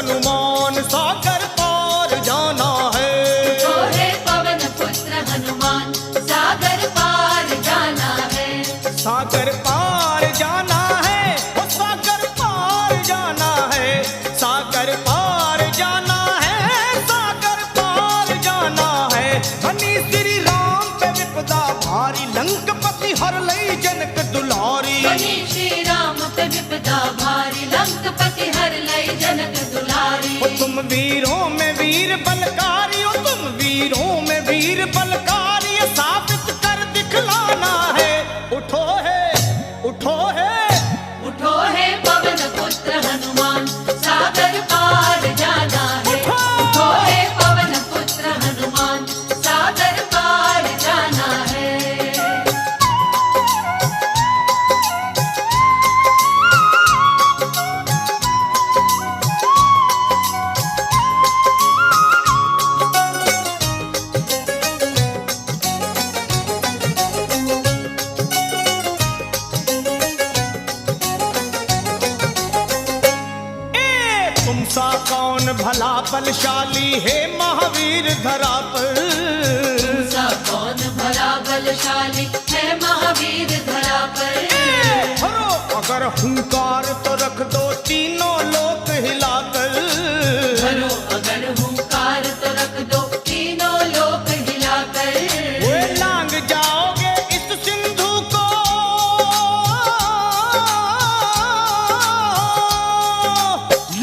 हनुमान सागर पार जाना है। उठो हे पवन पुत्र हनुमान सागर पार जाना है। सागर पार जाना है, वो सागर पार जाना है, सागर पार जाना है, सागर पार जाना है। बनी श्री राम पे विपदा भारी, लंकपति हर लई जनक दुलारी। बनी श्री राम पे विपदा भारी, लंकपति हर लई जनक दुलारी। ओ तुम वीरों में वीर बलकारी, ओ तुम वीरों में वीर बलकारी, साबित कर दिखलाना है। उठो है, उठो है, उठो हे पवन पुत्र हनुमान सागर पार जाना है। उठो हे पवन पुत्र हनुमान सागर पार जाना है। तुमसा कौन भला बलशाली है महावीर धरा पर। तुमसा कौन भला बलशाली है महावीर धरा पर। हरो अगर हुंकार तो रख दो तीनों लोक हिलाकर। हरो अगर हुंकार तो रख दो तीनों लोक हिलाकर। वे लांग जाओगे इस सिंधु को,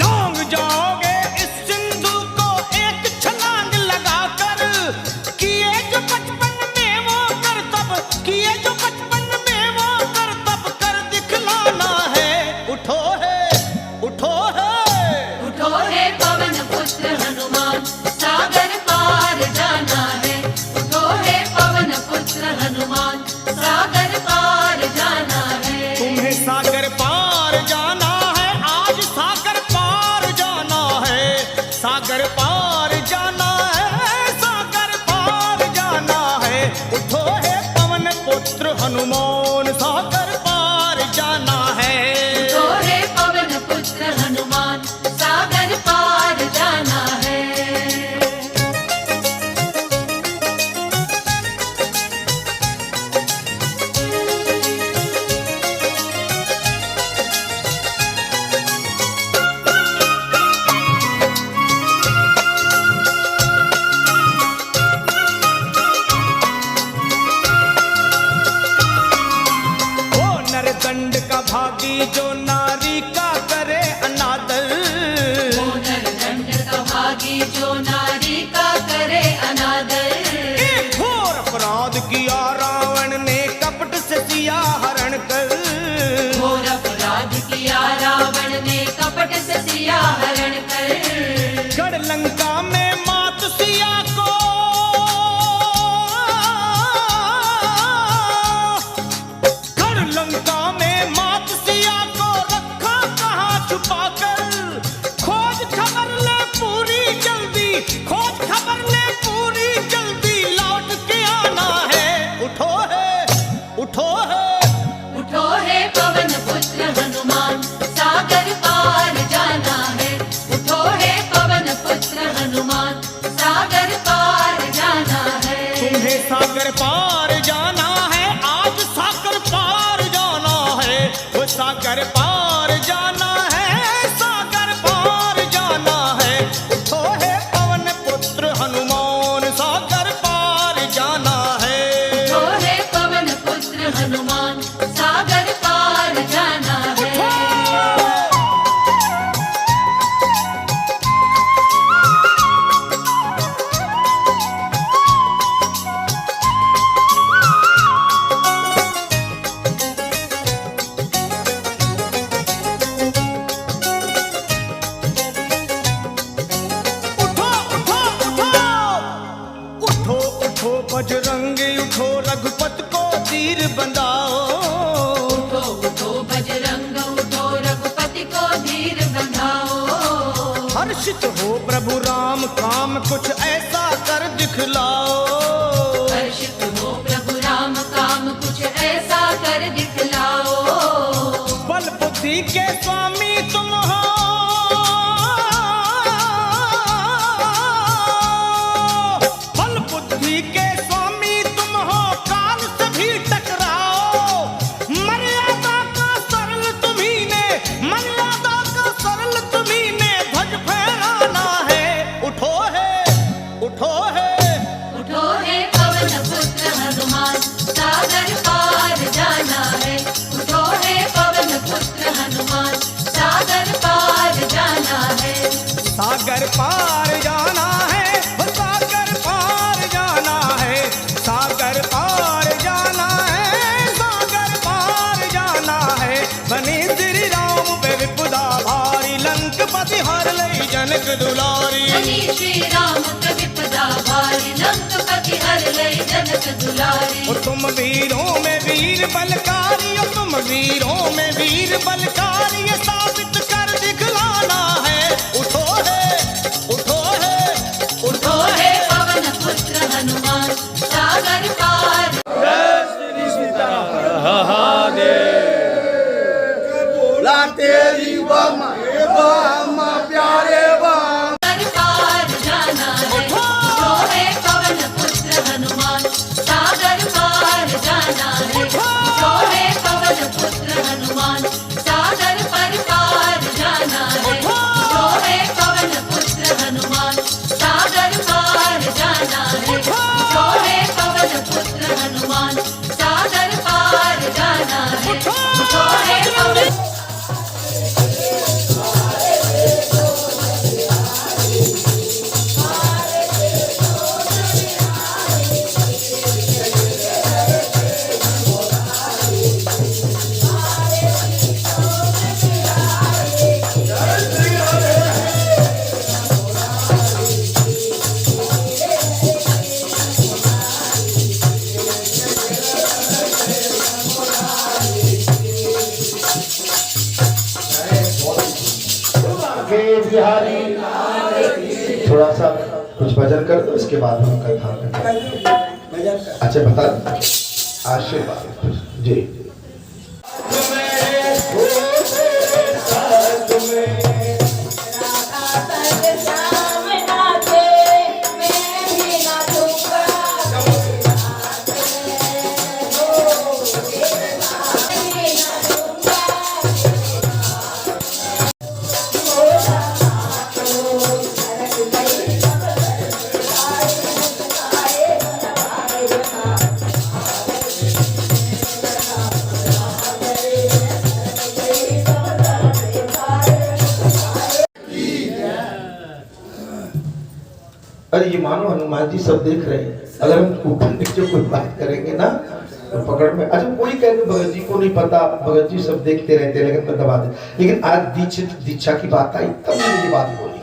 लांग जाओगे इस सिंधु को एक छलांग लगाकर। किए जो बचपन में वो करतब, किए जो बचपन में वो करतब कर दिखलाना है। उठो है, उठो है, उठो हे पवन पुत्र हनुमान सागर पार जाना है। उठो हे पवन पुत्र हनुमान सागर पार जाना है। तुम्हें सागर पार जाना है, आज सागर पार जाना है, सागर पार जाना है, सागर पार जाना है। उठो है पवन पुत्र हनुमान सागर पार जाना है। उठो हे पवन पुत्र हनुमान सागर पार जाना है। ओ नरदंड का भागी जो नारी का करे अनादर। वो नरदंड का भागी जो नारी का करे अनादर। एक घोर अपराध किया रावण ने कपट से सिया हरण कर। घोर अपराध किया रावण ने कपट से सिया हरण कर। गढ़ लंका में मात सिया को, गढ़ लंका में मात सिया को रखा कहाँ छुपा कर। खोज खबर ले पूरी जल्दी, खोज खबर ले पूरी जल्दी, लौट के आना है। उठो है, उठो है, उठो हे पवन पुत्र हनुमान सागर पार जाना है। उठो हे पवन पुत्र हनुमान सागर पार जाना है। तुम्हें सागर पार जाना है, आज सागर पार जाना है, वो सागर पार जाना है, सागर पार जाना है। उठो है पवन पुत्र हनुमान सागर पार जाना है। उठो हे पवन पुत्र हनुमान सागर पार जाना है। बजरंगी उठो रघुपत को तीर बंधाओ। उठो उठो बजरंग उठो रघुपति को धीर बंधाओ। हर्षित हो प्रभु राम काम कुछ ऐसा कर दिखलाओ। हर्षित हो प्रभु राम काम कुछ ऐसा कर दिखलाओ। बल बुद्धि के स्वामी तुम हो, पति हर लई जनक दुलारी। धनी श्री राम के विपदा भारी, लंकापति हर लई जनक दुलारी। और तुम वीरों में वीर बलकारी, और तुम वीरों में वीर बलकारी, ये साबित कर दिखलाना है। उठो है, उठो है, उठो है पवन पुत्र हनुमान, सागर पार। तेरी बम प्यारे बम सागर पार जाना है। उठो है पवन पुत्र हनुमान, सागर पार जाना है। उठो है पवन पुत्र हनुमान, सागर पर पार जाना है। उठो है पवन पुत्र हनुमान, सागर पार जाना है। उठो है पवन पुत्र हनुमान, सागर पार जाना है। उठो है पवन बिहारी। थोड़ा सा कुछ भजन कर दो, इसके बाद हम कथा करेंगे। अच्छा बता, आशीर्वाद जी। अरे ये मानो हनुमान जी सब देख रहे हैं, अगर हम ऊपर नीचे कोई बात करेंगे ना तो पकड़ में। अच्छा कोई कहेंगे भगत जी को नहीं पता, भगत जी सब देखते रहते हैं, लेकिन मैं दबा दे। लेकिन आज दीक्षा की बात आई तब मैंने ये बात बोली,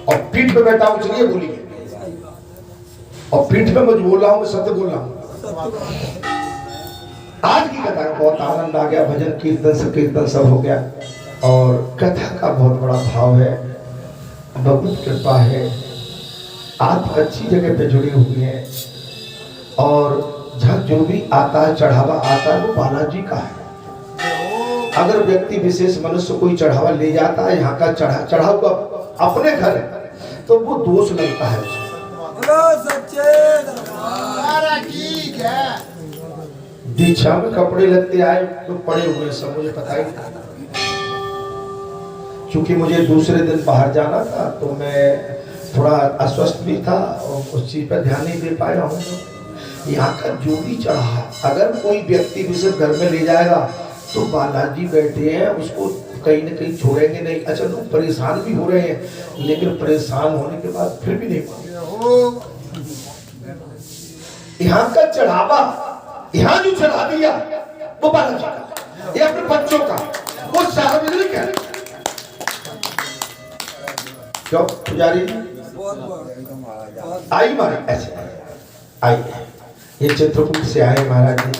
और पीठ पे बैठा हूँ चलिए बोली, और पीठ पे मुझे बोल रहा हूँ, मैं सत्य बोल रहा हूँ। आज की कथा का बहुत आनंद आ गया, भजन कीर्तन संकीर्तन सब हो गया, और कथा का बहुत बड़ा भाव है, भगवत कृपा है। आप अच्छी जगह पे जुड़े हुए हैं, और जहाँ जो भी आता है चढ़ावा आता है वो बालाजी का है। अगर व्यक्ति विशेष मनुष्य कोई चढ़ावा ले जाता है, यहाँ का चढ़ावा अपने घर है, तो वो दोष लगता है। दीक्षा में कपड़े लगते आए तो पड़े हुए सब मुझे पता ही था। चूंकि मुझे दूसरे दिन बाहर जाना था तो मैं थोड़ा अस्वस्थ भी था और उस चीज पर ध्यान नहीं दे पाया हूँ। यहाँ का जो भी चढ़ा, अगर कोई व्यक्ति विशेष घर में ले जाएगा तो बालाजी बैठे हैं, उसको कहीं न कहीं छोड़ेंगे नहीं। अच्छा लोग परेशान भी हो रहे हैं, लेकिन परेशान होने के बाद फिर भी नहीं माने। यहाँ का चढ़ावा, यहाँ जो चढ़ा दिया वो बालाजी का, ये अपने बच्चों का, वो सार्वजनिक है। क्यों पुजारी आई महाराज, ऐसे आई, ये चित्रकूट से आए महाराज जी।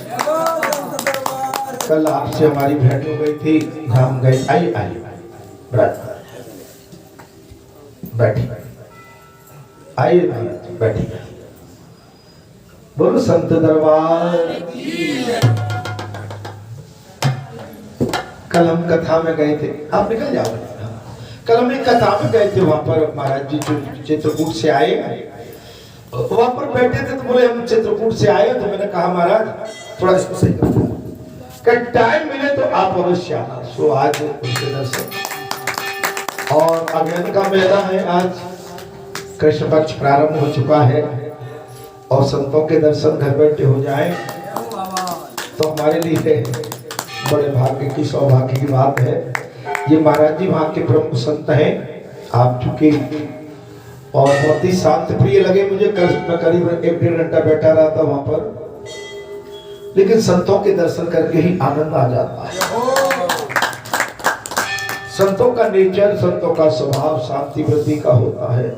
कल आपसे हमारी भेंट हो गई थी, हम गए। आई आई बैठी, आई बैठी। बोलो संत दरबार। कल हम कथा में गए थे, आप निकल जाओ। कल हम एक कथा में गए थे, वहां पर महाराज जी जो चित्रकूट से आए, वहां पर बैठे थे तो बोले हम चित्रकूट से आए। तो मैंने कहा महाराज थोड़ा इसको सही करो, टाइम मिले तो आप अवश्य आना। सो आज उनके दर्शन, और अभियान का मेला है, आज कृष्ण पक्ष प्रारंभ हो चुका है, और संतों के दर्शन घर बैठे हो जाए तो हमारे लिए बड़े भाग्य की, सौभाग्य की बात है। ये महाराज जी वहाँ के प्रमुख संत हैं, आप चुके, और बहुत ही शांत प्रिय लगे मुझे। करीब 1-1.5 घंटा बैठा रहा था वहां पर, लेकिन संतों के दर्शन करके ही आनंद आ जाता है। संतों का नेचर, संतों का स्वभाव शांति वृत्ति का होता है।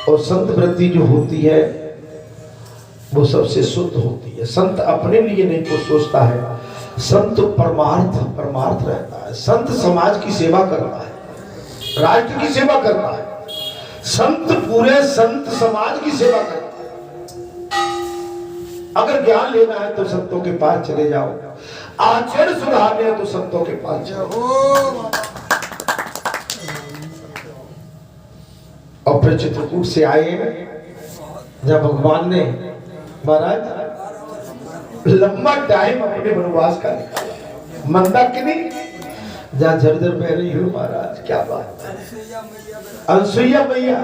और संत वृत्ति जो होती है वो सबसे शुद्ध होती है। संत अपने लिए नहीं कुछ सोचता है, संत परमार्थ रहता है। संत समाज की सेवा करता है, राष्ट्र की सेवा करता है। संत पूरे संत समाज की सेवा करता है। अगर ज्ञान लेना है तो संतों के पास चले जाओ, आचरण सुधारने है तो संतों के पास जाओ। और फिर चित्रकूट से आए जब भगवान ने महाराज लंबा टाइम अपने वनवास का निकाला, मंदाकिनी जहां झरझर बह रही हो महाराज, क्या बात है। अनसुईया मैया,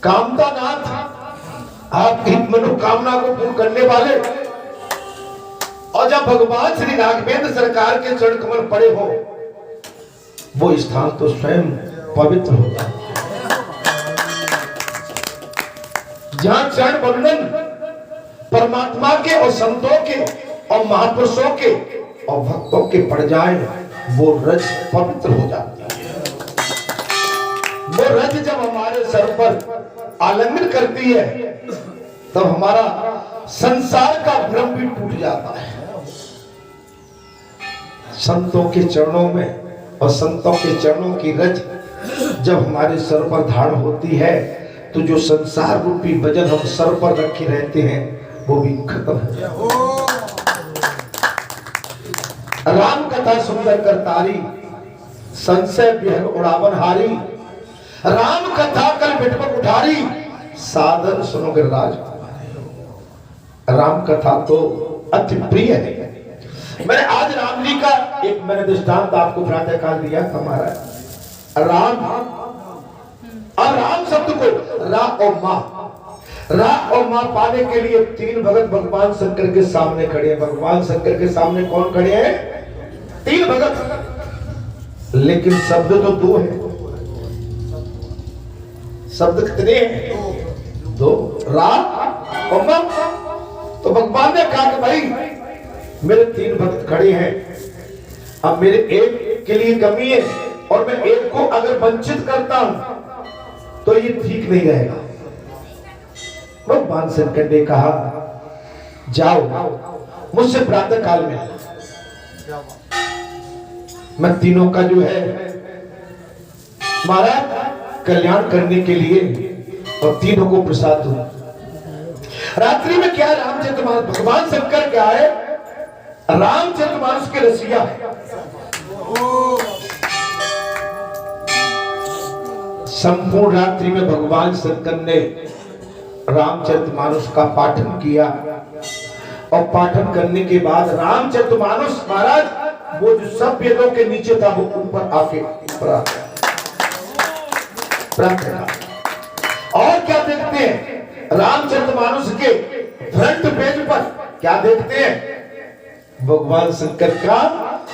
कामता नाथ, आपकी मनोकामना को पूर्ण करने वाले। और जब भगवान श्री राघवेंद्र सरकार के चरण कमल पड़े हो, वो स्थान तो स्वयं पवित्र होगा। जहां चरण बंधन परमात्मा के और संतों के और महापुरुषों के और भक्तों के पड़ जाए, वो रज पवित्र हो जाती है। वो रज जब हमारे सर पर आलिंगन करती है तब हमारा संसार का भ्रम भी टूट जाता है। संतों के चरणों में और संतों के चरणों की रज जब हमारे सर पर धारण होती है तो जो संसार रूपी वजन हम सर पर रखे रहते हैं वो भी खत्म हो जाता है। राम कथा सुंदर करतारी, संशय बिहर उड़ावन हारी। राम कथा कल बिटपक उठारी, सादर सुनोगे राजकुमारी। राम कथा तो अति प्रिय है। मैंने आज राम जी का एक मैंने दृष्टांत आपको प्रातः काल दिया था। हमारा राम और राम शब्द को रा और माँ पाने के लिए तीन भगत भगवान शंकर के सामने खड़े हैं। भगवान शंकर के सामने कौन खड़े हैं? तीन भगत, लेकिन शब्द तो दो है। शब्द कितने हैं? दो, रा और माँ। तो भगवान ने कहा कि भाई मेरे तीन भक्त खड़े हैं, अब मेरे एक के लिए कमी है और मैं एक को अगर वंचित करता हूं तो ये ठीक नहीं रहेगा। भगवान शंकर ने कहा जाओ मुझसे प्रातः काल में, मैं तीनों का जो है महाराज कल्याण करने के लिए और तीनों को प्रसाद दूं। रात्रि में क्या रामचरितमानस, भगवान शंकर क्या है? रामचरितमानस के रसिया है। संपूर्ण रात्रि में भगवान शंकर ने रामचरितमानस का पाठन किया और पाठन करने के बाद रामचरितमानस महाराज वो जो सब वेदों के नीचे था वो ऊपर आके प्रार्थना। और क्या देखते हैं रामचरितमानस के फ्रंट पेज पर? क्या देखते हैं? भगवान शंकर का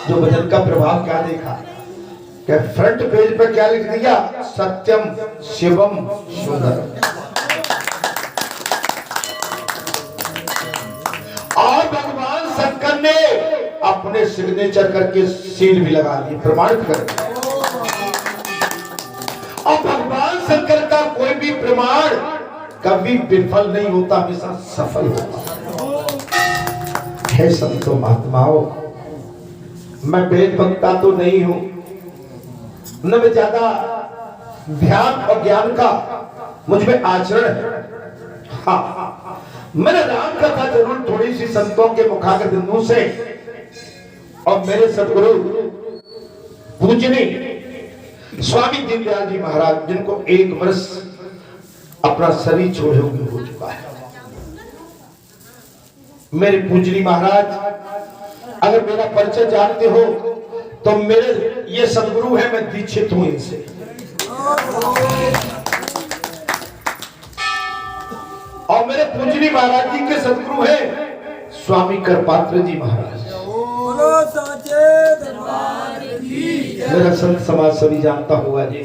जो भजन का प्रभाव क्या देखा? क्या फ्रंट पेज पर क्या लिख दिया? सत्यम शिवम सुंदरम। और भगवान शंकर ने अपने सिग्नेचर करके सील भी लगा दी, प्रमाणित कर दिया। और भगवान शंकर का कोई भी प्रमाण कभी विफल नहीं होता, हमेशा सफल होता है। संतों महात्माओं, मैं वेद वक्ता तो नहीं हूं, न मैं ज्यादा ध्यान और ज्ञान का मुझ में आचरण है। हाँ, मैंने राम कथा जरूर थोड़ी सी संतों के मुखाग्र बिंदु से और मेरे सदगुरु पूजनीय स्वामी दीनदयाल जी महाराज, जिनको 1 वर्ष अपना शरीर छोड़े हुए हो चुका है, मेरे पूजनीय महाराज अगर मेरा परिचय जानते हो तो मेरे ये सदगुरु है, मैं दीक्षित हूं इनसे। और मेरे पूजनीय महाराज जी के सदगुरु हैं स्वामी करपात्र जी महाराज। मेरा संत समाज सभी जानता होगा जी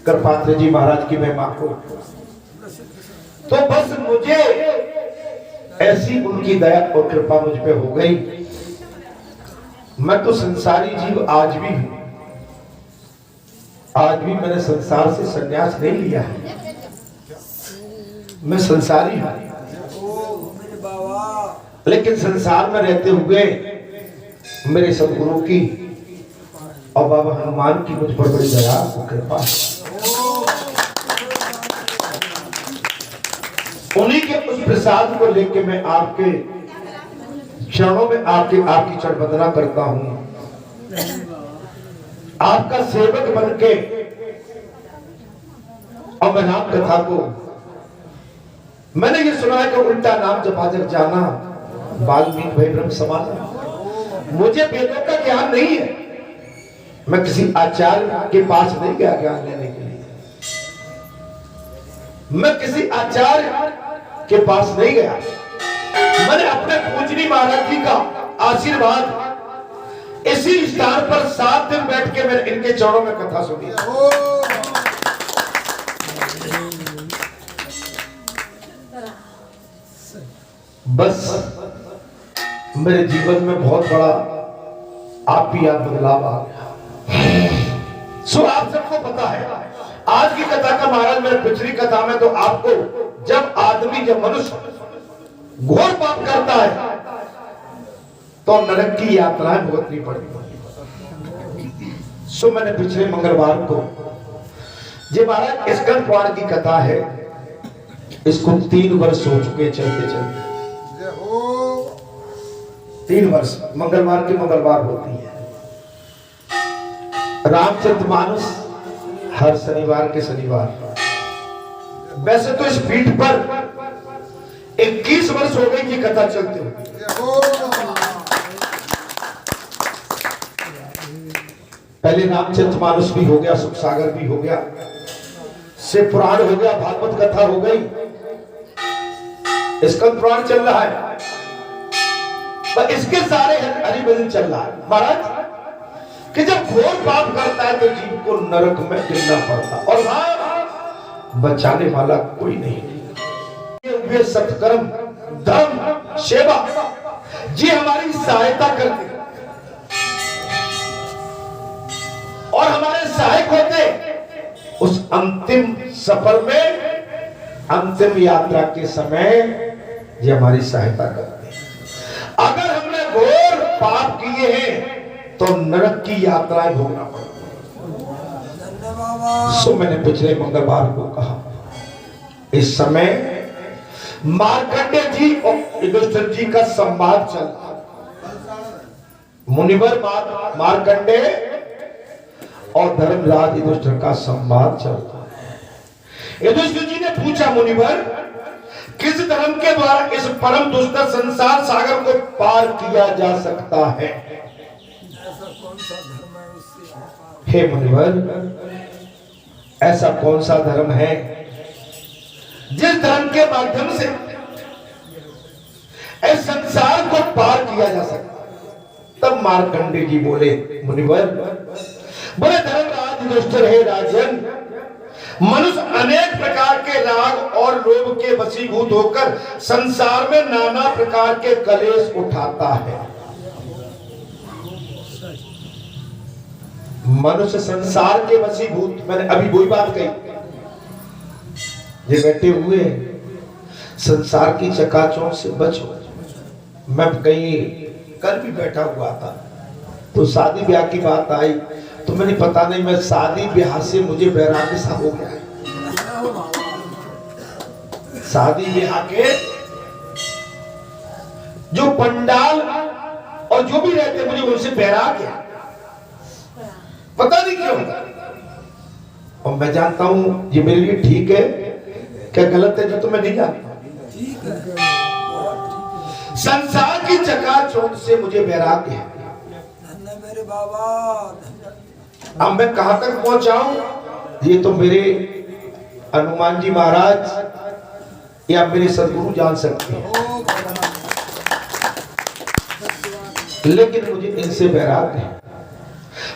करपात्र जी महाराज की महिमा को। तो बस मुझे ऐसी उनकी दया और कृपा मुझ पे हो गई। मैं तो संसारी जीव आज भी हूं, आज भी मैंने संसार से संन्यास नहीं लिया है, मैं संसारी हूं, लेकिन संसार में रहते हुए मेरे सदगुरु की और बाबा हनुमान की मुझ पर बड़ी दया और कृपा है। उन्हीं के उस प्रसाद को लेके मैं आपके चरणों में आपकी चरण वंदना करता हूं। आपका सेवक बनके और मैं नाम कथा को, मैंने ये सुना है कि उल्टा नाम जपा जग जाना वाल्मीकि भई ब्रह्म समाना। मुझे वेदों का ज्ञान नहीं है, मैं किसी आचार्य के पास नहीं गया ज्ञान लेने के लिए, मैं किसी आचार्य के पास नहीं गया। मैंने अपने पूजनी महाराज जी का आशीर्वाद इसी स्थान पर 7 दिन बैठ के मैंने इनके चरणों में कथा सुनी। बस मेरे जीवन में बहुत बड़ा आप ही याद बदलाव आ गया। सो आप सबको पता है आज की कथा का महाराज, मेरे पिछली कथा में तो आपको जब मनुष्य घोर पाप करता है तो नरक की यात्राएं भुगतनी पड़ती। सो मैंने पिछले मंगलवार को, ये महाराज स्कंद पुराण की कथा है, इसको 3 वर्ष हो चुके चलते चलते, 3 वर्ष मंगलवार की मंगलवार होती है। रामचरितमानस हर शनिवार के शनिवार। वैसे तो इस पीठ पर 21 वर्ष हो गई ये कथा चलते हुए। पहले रामचरितमानस भी हो गया, सुख सागर भी हो गया, शिव पुराण हो गया, भागवत कथा हो गई, स्कंद पुराण चल रहा है, पर इसके सारे हरिभजन चल रहा है। महाराज कि जब घोर पाप करता है तो जीव को नरक में गिरना पड़ता, और वहां बचाने वाला कोई नहीं। ये सत्कर्म, धर्म, सेवा ये हमारी सहायता करते और हमारे सहायक होते उस अंतिम सफर में, अंतिम यात्रा के समय ये हमारी सहायता करते हैं। अगर हमने घोर पाप किए हैं तो नरक की यात्राएं भोगना पड़ता। सो मैंने पिछले मंगलवार को कहा, इस समय मार्कंडेय जी और युधिष्ठिर जी का संवाद चल रहा। मुनिवर मार्कंडेय और धर्मराज युधिष्ठिर का संवाद चल रहा है। युधिष्ठिर जी ने पूछा, मुनिवर किस धर्म के द्वारा इस परम दुष्ट संसार सागर को पार किया जा सकता है? हे मुनिवर, ऐसा कौन सा धर्म है जिस धर्म के माध्यम से इस संसार को पार किया जा सकता? तब मार्कंडेय जी बोले, मुनिवर, बोले धर्मराज युधिष्ठिर, हे राजन, मनुष्य अनेक प्रकार के राग और लोभ के वशीभूत होकर संसार में नाना प्रकार के कलेश उठाता है। मनुष्य संसार के वशीभूत, मैंने अभी वही बात कही, ये बैठे हुए संसार की चकाचौंध से बचो। मैं कहीं कल भी बैठा हुआ था तो शादी ब्याह की बात आई, तो मैंने पता नहीं, मैं शादी ब्याह से मुझे वैराग्य सा हो गया है। शादी ब्याह के जो पंडाल और जो भी रहते मुझे उनसे वैराग्य है, पता नहीं क्यों। और मैं जानता हूं ये मेरे लिए ठीक है, क्या गलत है जो तुम्हें नहीं जानता। संसार की चकाचौंध से मुझे वैराग्य है। मेरे बाबा, अब मैं कहां तक पहुंचाऊं ये तो मेरे हनुमान जी महाराज या मेरे सदगुरु जान सकते हैं, लेकिन मुझे इनसे वैराग्य है।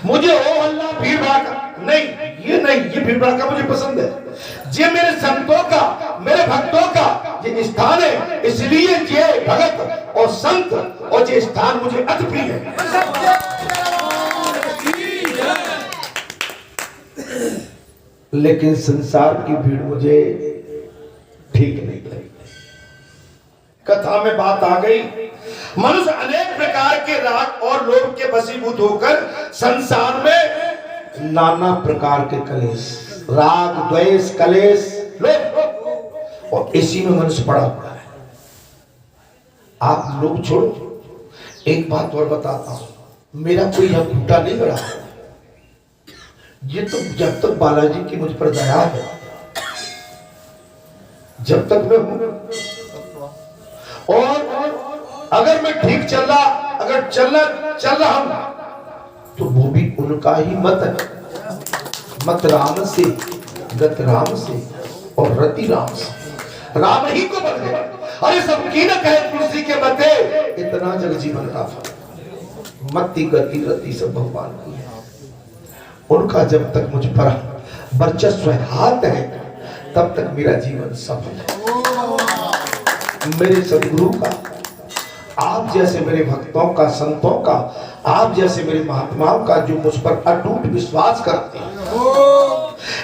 मुझे हो हल्ला भीड़ भड़का नहीं, ये भीड़ भड़का मुझे पसंद है। ये मेरे संतों का, मेरे भक्तों का ये स्थान है, इसलिए ये भगत और संत और ये स्थान मुझे अति प्रिय है। लेकिन संसार की भीड़ मुझे ठीक नहीं लगी। कथा में बात आ गई, मनुष्य अनेक प्रकार के राग और लोभ के वशीभूत होकर संसार में नाना प्रकार के कलेश, राग द्वेष कलेश लोभ, और इसी में मनुष्य पड़ा हुआ है। आप लोग छोड़ो, एक बात और बताता हूं, मेरा कोई यह घूटा नहीं गड़ा, ये तो जब तक बालाजी की मुझ पर दया है, जब तक मैं हूं, और अगर मैं ठीक चल रहा, अगर चल रहा हूं, तो वो भी उनका ही मत है। मत राम से, गत राम से, और रति राम से, राम ही को बदले। अरे सब की न कहे तुलसी के मते, इतना जग जीवन का फल। मति गति रति सब भगवान की है, उनका जब तक मुझ पर वर्चस्व हाथ है, तब तक मेरा जीवन सफल है। मेरे सदगुरु का, आप जैसे मेरे भक्तों का, संतों का, आप जैसे मेरे महात्माओं का जो मुझ पर अटूट विश्वास करते हैं,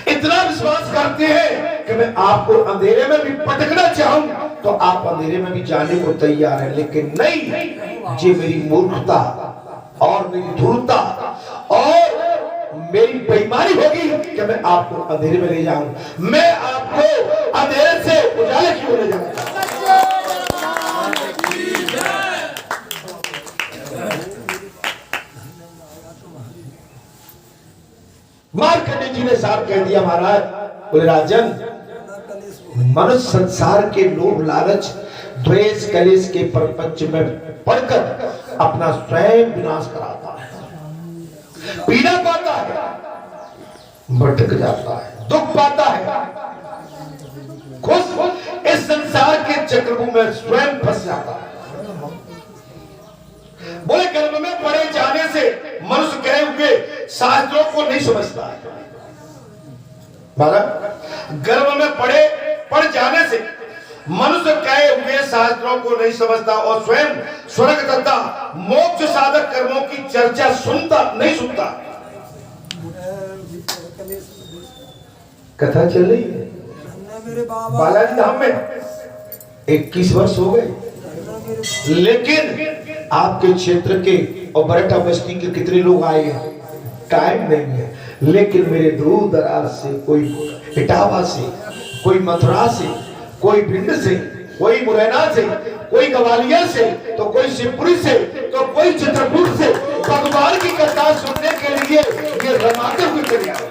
इतना विश्वास करते हैं कि मैं आपको अंधेरे में भी पटकना चाहूं तो आप अंधेरे में भी जाने को तैयार हैं। लेकिन नहीं, ये मेरी मूर्खता और मेरी धूर्तता और मेरी बेईमानी होगी कि मैं आपको अंधेरे में ले जाऊं। मैं आपको अंधेरे से उजाले की ओर ले जाऊंगा। मार्कंडेय जी ने साफ कह दिया महाराज, बोले राजन, मनुष्य संसार के लोभ लालच द्वेष कलेश के प्रपंच में पड़कर अपना स्वयं विनाश कराता है, पीड़ा पाता है, भटक जाता है, दुख पाता है, खुद इस संसार के चक्रव्यूह में स्वयं फंस जाता है। बोले गर्भ में पड़े जाने से मनुष्य कहे हुए शास्त्रों को नहीं समझता है। गर्भ में पड़ जाने से मनुष्य कहे हुए शास्त्रों को नहीं समझता और स्वयं स्वर्ग तथा मोक्ष साधक कर्मों की चर्चा नहीं सुनता। कथा चल रही है बालाजी धाम में, 21 वर्ष हो गए, लेकिन आपके क्षेत्र के और बरटा बस्ती के कितने लोग आए हैं, टाइम नहीं है। लेकिन मेरे दूर दराज से, कोई इटावा से, कोई मथुरा से, कोई भिंड से, कोई मुरैना से, कोई ग्वालियर से, तो कोई शिवपुरी से, तो कोई चित्रकूट से भगवान की कथा सुनने के लिए ये रमाते हुए चले आए।